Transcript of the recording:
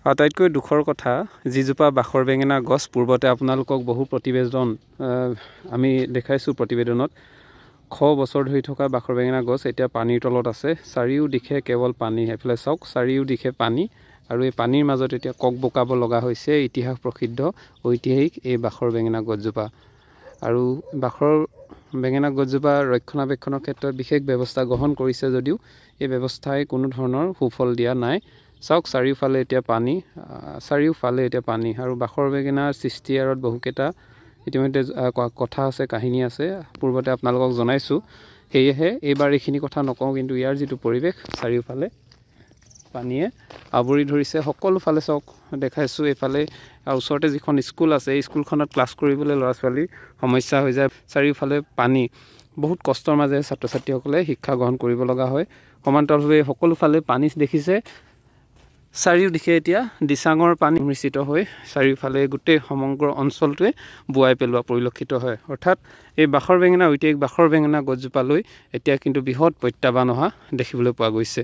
আটাইতকৈ দুখৰ কথা যিজোপা বাখৰ বেঙেনা গছ পূৰ্বতে আপোনালোকক বহু প্ৰতিবেদন আমি দেখাইছোঁ প্ৰতিবেদনত শ বছৰ ধৰি থকা বাখৰ বেঙেনা গছ এতিয়া পানীৰ তলত আছে চাৰিওদিশে কেৱল পানী এফালে চাওক চাৰিওদিশে পানী আৰু এই পানীৰ মাজত এতিয়া কক বকাব লগা হৈছে ইতিহাস প্ৰসিদ্ধ ঐতিহাসিক এই বাখৰ বেঙেনা গছজোপা আৰু বাখৰ বেঙেনা গছজোপা ৰক্ষণাবেক্ষণৰ ক্ষেত্ৰত বিশেষ ব্যৱস্থা গ্ৰহণ কৰিছে যদিও এই ব্যৱস্থাই কোনো ধৰণৰ সুফল দিয়া নাই চাওক চাৰিওফালে এতিয়া পানী আৰু বাখৰ বেঙেনাৰ সৃষ্টি আঁৰত বহুকেইটা ইতিমধ্যে কথা আছে কাহিনী আছে পূৰ্বতে আপোনালোকক জনাইছোঁ সেয়েহে এইবাৰ এইখিনি কথা নকওঁ কিন্তু ইয়াৰ যিটো পৰিৱেশ চাৰিওফালে পানীয়ে আৱৰি ধৰিছে সকলোফালে চাওক দেখাইছোঁ এইফালে ওচৰতে যিখন স্কুল আছে এই স্কুলখনত ক্লাছ কৰিবলৈ ল'ৰা ছোৱালীৰ সমস্যা হৈ যায় চাৰিওফালে পানী বহুত কষ্টৰ মাজেৰে ছাত্ৰ ছাত্ৰীসকলে শিক্ষা গ্ৰহণ কৰিব লগা হয় সমান্তৰালভাৱে সকলোফালে পানী দেখিছে চাৰিওদিশে এতিয়া দিচাঙৰ পানী মিশ্ৰিত হৈ চাৰিওফালে গোটেই সমগ্ৰ অঞ্চলটোৱে বুৱাই পেলোৱা পৰিলক্ষিত হয় অৰ্থাৎ এই বাখৰ বেঙেনা ঐতিহাসিক বাখৰ বেঙেনা গছজোপালৈ এতিয়া কিন্তু বৃহৎ প্ৰত্যাহ্বান অহা দেখিবলৈ পোৱা গৈছে